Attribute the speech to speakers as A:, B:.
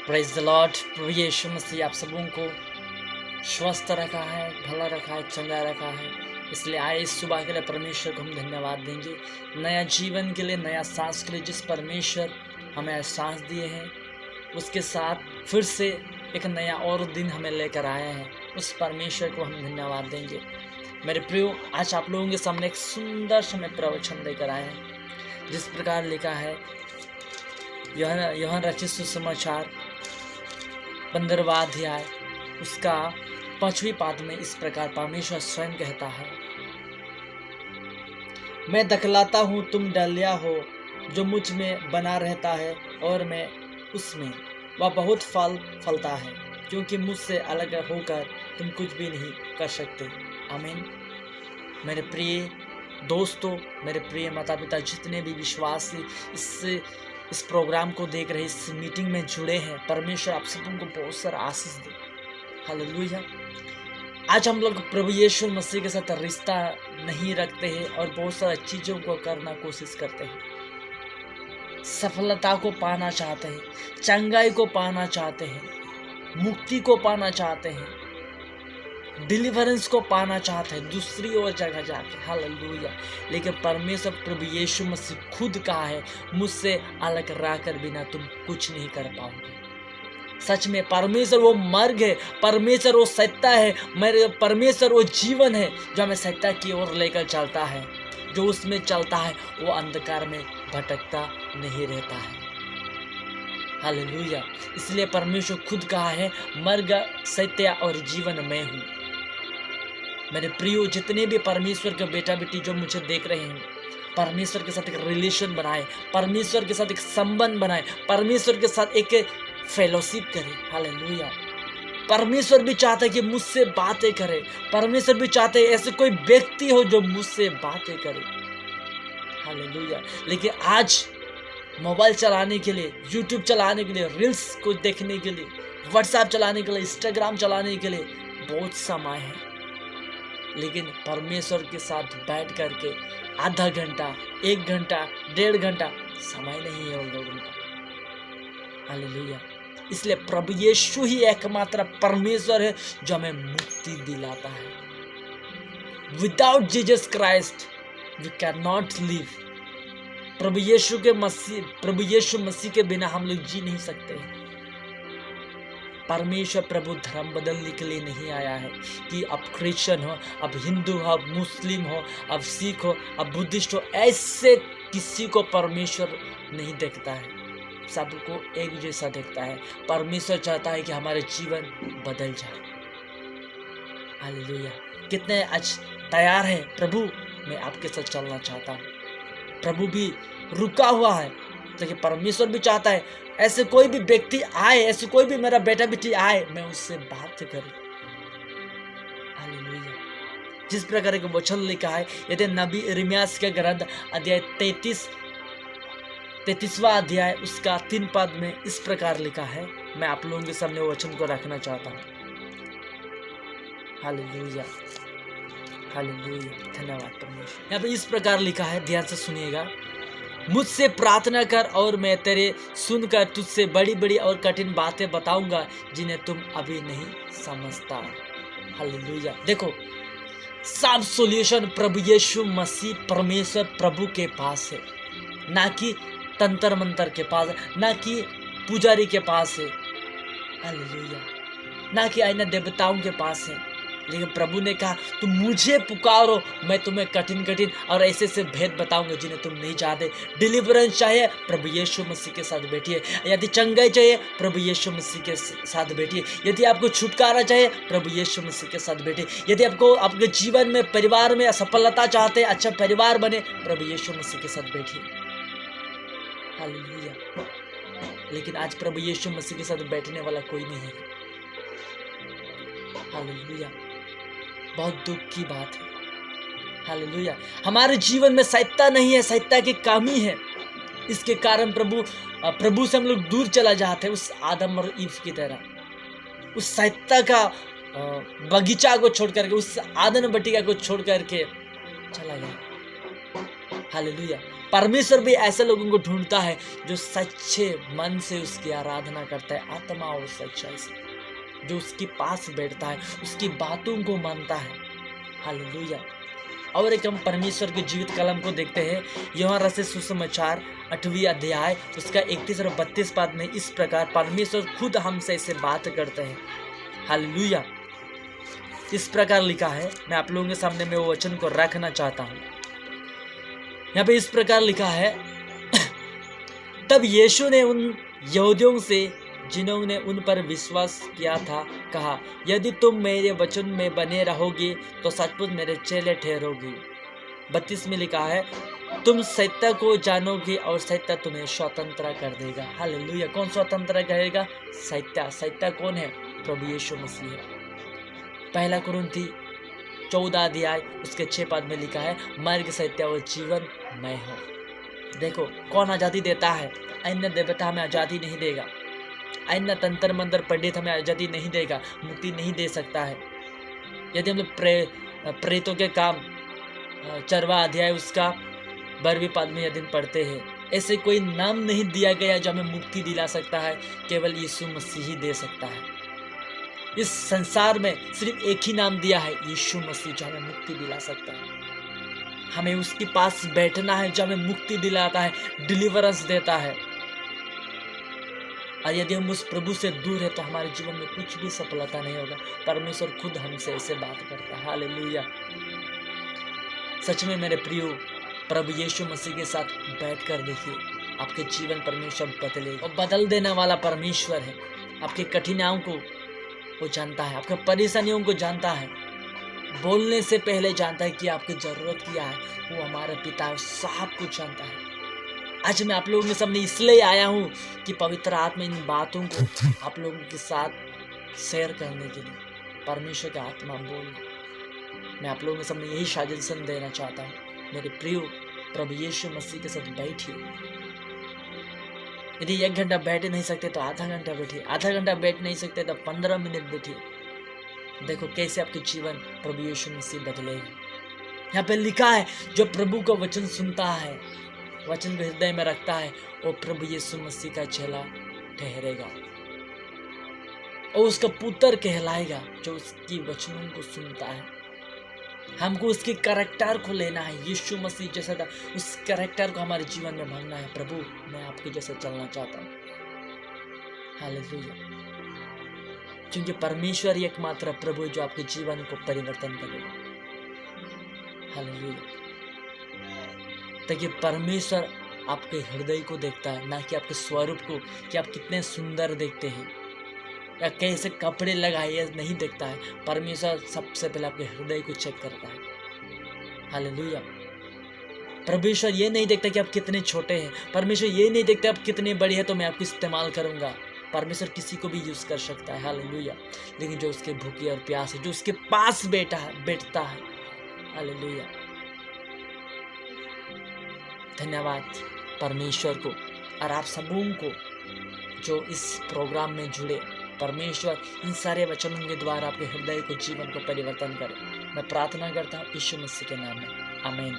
A: Praise the lord. प्रभु यीशु मसीह आप सबों को स्वस्थ रखा है, भला रखा है, चंगा रखा है। इसलिए आए इस सुबह के लिए परमेश्वर को हम धन्यवाद देंगे, नया जीवन के लिए, नया सांस के लिए जिस परमेश्वर हमें सांस दिए हैं, उसके साथ फिर से एक नया और दिन हमें लेकर आए हैं। उस परमेश्वर को हम धन्यवाद देंगे। मेरे प्रियो, आज आप लोगों के सामने एक सुंदर समय प्रवचन लेकर आए हैं, जिस प्रकार लिखा है यूहन्ना रचित सुसमाचार 15वां अध्याय उसका 5वीं पाद में इस प्रकार परमेश्वर स्वयं कहता है, मैं दखलाता हूँ, तुम डलिया हो। जो मुझ में बना रहता है और मैं उसमें, वह बहुत फल फलता है, क्योंकि मुझसे अलग होकर तुम कुछ भी नहीं कर सकते। आमीन। मेरे प्रिय दोस्तों, मेरे प्रिय माता पिता, जितने भी विश्वासी इस प्रोग्राम को देख रहे, इस मीटिंग में जुड़े हैं, परमेश्वर आप सबों को बहुत सारा आशीष दे। हालेलुया। आज हम लोग प्रभु यीशु मसीह के साथ रिश्ता नहीं रखते हैं और बहुत सारी चीज़ों को करना कोशिश करते हैं। सफलता को पाना चाहते हैं, चंगाई को पाना चाहते हैं, मुक्ति को पाना चाहते हैं, डिलीवरेंस को पाना चाहते हैं दूसरी और जगह जाके। हालेलुया। लेकिन परमेश्वर प्रभु यीशु मसीह खुद कहा है, मुझसे अलग रहकर बिना तुम कुछ नहीं कर पाओगे। सच में परमेश्वर वो मार्ग है, परमेश्वर वो सत्य है, मेरे परमेश्वर वो जीवन है जो हमें सत्य की ओर लेकर चलता है। जो उसमें चलता है वो अंधकार में भटकता नहीं रहता है। हालेलुया। इसलिए परमेश्वर खुद कहा है, मार्ग, सत्य और जीवन मैं हूँ। मेरे प्रियो, जितने भी परमेश्वर के बेटा बेटी जो मुझे देख रहे हैं, परमेश्वर के साथ एक रिलेशन बनाए, परमेश्वर के साथ एक संबंध बनाए, परमेश्वर के साथ एक फेलोशिप करें। हालेलुया। परमेश्वर भी चाहता है कि मुझसे बातें करे, परमेश्वर भी चाहते हैं ऐसे कोई व्यक्ति हो जो मुझसे बातें करे। हालेलुया। लेकिन आज मोबाइल चलाने के लिए, यूट्यूब चलाने के लिए, रील्स को देखने के लिए, व्हाट्सएप चलाने के लिए, इंस्टाग्राम चलाने के लिए बहुत समय है, लेकिन परमेश्वर के साथ बैठ करके आधा घंटा, 1 घंटा, 1.5 घंटा समय नहीं है उन लोगों का। हालेलुया। इसलिए प्रभु यीशु ही एकमात्र परमेश्वर है जो हमें मुक्ति दिलाता है। Without Jesus Christ we can not live. प्रभु यीशु मसीह के बिना हम लोग जी नहीं सकते। परमेश्वर प्रभु धर्म बदलने के लिए नहीं आया है कि अब क्रिश्चियन हो, अब हिंदू हो, अब मुस्लिम हो, अब सिख हो, अब बुद्धिस्ट हो। ऐसे किसी को परमेश्वर नहीं देखता है, सबको एक जैसा देखता है। परमेश्वर चाहता है कि हमारे जीवन बदल जाए। हालेलुया। कितने आज तैयार है, प्रभु मैं आपके साथ चलना चाहता हूँ। प्रभु भी रुका हुआ है, लेकिन परमेश्वर भी चाहता है ऐसे कोई भी व्यक्ति आए, ऐसे कोई भी मेरा बेटा बेटी आए, मैं उससे बात करूं। हालेलुया। जिस प्रकार का वचन लिखा है, यदि नबी यिर्मयाह के ग्रंथ अध्याय 33वां अध्याय उसका 3 पद में इस प्रकार लिखा है। मैं आप लोगों के सामने वचन को रखना चाहता हूँ। हालेलुया। हालेलुया। धन्यवाद परमेश्वर। यहाँ पे इस प्रकार लिखा है, ध्यान से सुनिएगा। मुझसे प्रार्थना कर और मैं तेरे सुनकर तुझसे बड़ी बड़ी और कठिन बातें बताऊंगा जिन्हें तुम अभी नहीं समझता। हालेलुया। देखो, सब सॉल्यूशन प्रभु यीशु मसीह परमेश्वर प्रभु के पास है, ना कि तंत्र मंत्र के पास है, ना कि पुजारी के पास है। हालेलुया। ना कि अन्य देवताओं के पास है। लेकिन प्रभु ने कहा, तुम मुझे पुकारो, मैं तुम्हें कठिन कठिन और ऐसे से भेद बताऊंगा जिन्हें तुम नहीं चाहते। डिलीवरेंस चाहिए, प्रभु यीशु मसीह के साथ बैठिए। यदि चंगाई चाहिए, प्रभु यीशु मसीह के साथ बैठिए। यदि आपको छुटकारा चाहिए, प्रभु यीशु मसीह के साथ बैठिए। यदि आपको आपके जीवन में, परिवार में सफलता चाहते हैं, अच्छा परिवार बने, प्रभु यीशु मसीह के साथ बैठिए। हालेलुया। लेकिन आज प्रभु यीशु मसीह के साथ बैठने वाला कोई नहीं है। हालेलुया। बहुत दुख की बात है। हालेलुया। हमारे जीवन में सत्ता नहीं है, सत्ता की कमी है। इसके कारण प्रभु से हम लोग दूर चला जाते हैं, उस आदम और ईव की तरह। उस सत्ता का बगीचा को छोड़ करके, उस आदन बटिका को छोड़ करके चला गया। हालेलुया। परमेश्वर भी ऐसे लोगों को ढूंढता है जो सच्चे मन से उसकी आराधना करता है, आत्मा और सच्चाई से, जो उसके पास बैठता है, उसकी बातों को मानता है। हालेलुया। और एक हम परमेश्वर के जीवित कलम को देखते हैं, यूहन्ना रचित सुसमाचार 8वीं अध्याय उसका 31 और 32 पद में इस प्रकार परमेश्वर खुद हमसे ऐसे बात करते हैं। हालेलुया। इस प्रकार लिखा है, मैं आप लोगों के सामने में वो वचन को रखना चाहता हूँ। यहाँ पे इस प्रकार लिखा है, तब यीशु ने उन यहूदियों से जिन्होंने उन पर विश्वास किया था कहा, यदि तुम मेरे वचन में बने रहोगे तो सचमुच मेरे चेले ठहरोगे। 32 में लिखा है, तुम सत्य को जानोगे और सत्य तुम्हें स्वतंत्र कर देगा। हालेलुया। कौन स्वतंत्र करेगा? सत्य। सत्य कौन है? प्रभु यीशु मसीह है। 1 कुरिन्थी 14 अध्याय उसके 6 पद में लिखा है, मार्ग सत्य और जीवन मैं हूँ। देखो कौन आज़ादी देता है? अन्य देवता हमें आज़ादी नहीं देगा, अन्य तंत्र मंत्र पंडित हमें आज़ादी नहीं देगा, मुक्ति नहीं दे सकता है। यदि हम लोग प्रेतों के काम 4वां अध्याय उसका 12वें पद में यदि पढ़ते हैं, ऐसे कोई नाम नहीं दिया गया जो हमें मुक्ति दिला सकता है, केवल यीशु मसीह ही दे सकता है। इस संसार में सिर्फ एक ही नाम दिया है, यीशु मसीह, जो हमें मुक्ति दिला सकता है। हमें उसके पास बैठना है जो हमें मुक्ति दिलाता है, डिलीवरेंस देता है। और यदि हम उस प्रभु से दूर है तो हमारे जीवन में कुछ भी सफलता नहीं होगा। परमेश्वर खुद हमसे ऐसे बात करता है। हालेलुया। सच में मेरे प्रियो, प्रभु यीशु मसीह के साथ बैठकर देखिए, आपके जीवन परमेश्वर बदलेगा और बदल देने वाला परमेश्वर है। आपकी कठिनाइयों को वो जानता है, आपके परेशानियों को जानता है, बोलने से पहले जानता है कि आपकी जरूरत क्या है। वो हमारा पिता है, सब कुछ जानता है। आज मैं आप लोगों के सामने इसलिए आया हूँ कि पवित्र आत्मा इन बातों को आप लोगों के साथ शेयर करने के लिए, परमेश्वर का आत्मा बोल, मैं आप लोगों के सामने यही सजेशन देना चाहता हूँ। मेरे प्रियो, प्रभु यीशु मसीह के साथ बैठिए। यदि 1 घंटा बैठ नहीं सकते तो आधा घंटा बैठिए, आधा घंटा बैठ नहीं सकते तो 15 मिनट बैठिए। देखो कैसे आपके जीवन प्रभु यीशु मसीह बदलेगा। यहाँ पे लिखा है, जो प्रभु का वचन सुनता है, वचन को हृदय में रखता है, वो प्रभु यीशु मसीह का चेला ठहरेगा और उसका पुत्र कहलाएगा, जो उसकी वचनों को सुनता है। हमको उसके कैरेक्टर को लेना है, यीशु मसीह जैसा था उस कैरेक्टर को हमारे जीवन में भरना है। प्रभु, मैं आपके जैसे चलना चाहता हूँ। हालेलुया। क्योंकि परमेश्वर ही एकमात्र प्रभु है जो आपके जीवन को परिवर्तन करेगा। हालेलुया। ताकि परमेश्वर आपके हृदय को देखता है, ना कि आपके स्वरूप को, कि आप कितने सुंदर दिखते हैं या कैसे कपड़े लगाए नहीं देखता है। परमेश्वर सबसे पहले आपके हृदय को चेक करता है। हालेलुया। परमेश्वर ये नहीं देखता कि आप कितने छोटे हैं, परमेश्वर ये नहीं देखता आप कितने बड़े हैं तो मैं आपको इस्तेमाल करूंगा। परमेश्वर किसी को भी यूज कर सकता है। हालेलुया। लेकिन जो उसके भूखे और प्यास है, जो उसके पास बैठता है। हालेलुया। धन्यवाद परमेश्वर को और आप सबों को जो इस प्रोग्राम में जुड़े। परमेश्वर इन सारे वचनों के द्वारा आपके हृदय को, जीवन को परिवर्तन करे। मैं प्रार्थना करता हूँ यीशु मसीह के नाम में। आमीन।